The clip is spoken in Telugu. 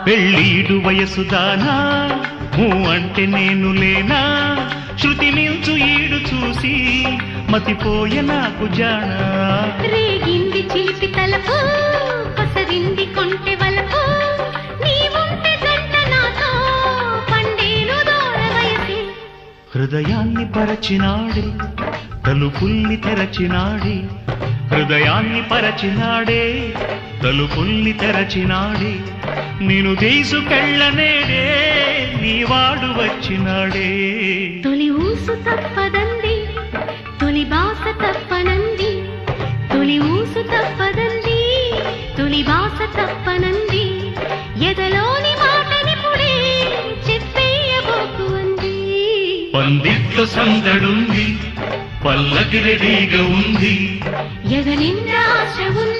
పెళ్ళీడు వయసుదానా మూ అంటే నేను లేనా శృతి మించు ఈడు చూసి మతిపోయే నాకు జానా రేగింది చిలిపి తలపు పసరింది కొంటె వలపు నీవుంటే జంట నాతో పండేను దూర వయసి హృదయాన్ని పరచినాడే తలుపుల్ని తెరచినాడే హృదయాన్ని పరచినాడే తలుపుల్ని తెరచినాడే నేను తీసుకెళ్ళనేడే నీవాడు వచ్చినాడే తొలి ఊసు తప్పదంది తొలి బాస తప్పనంది తొలి ఊసు తప్పదంది తొలి బాస తప్పనంది ఎదలోని మాటని పుడే చెప్పేయబోకు అంది పందిట్లో సందడుంది పల్లకి రెడీగా ఉంది ఎగనిండా ఆశ ఉంది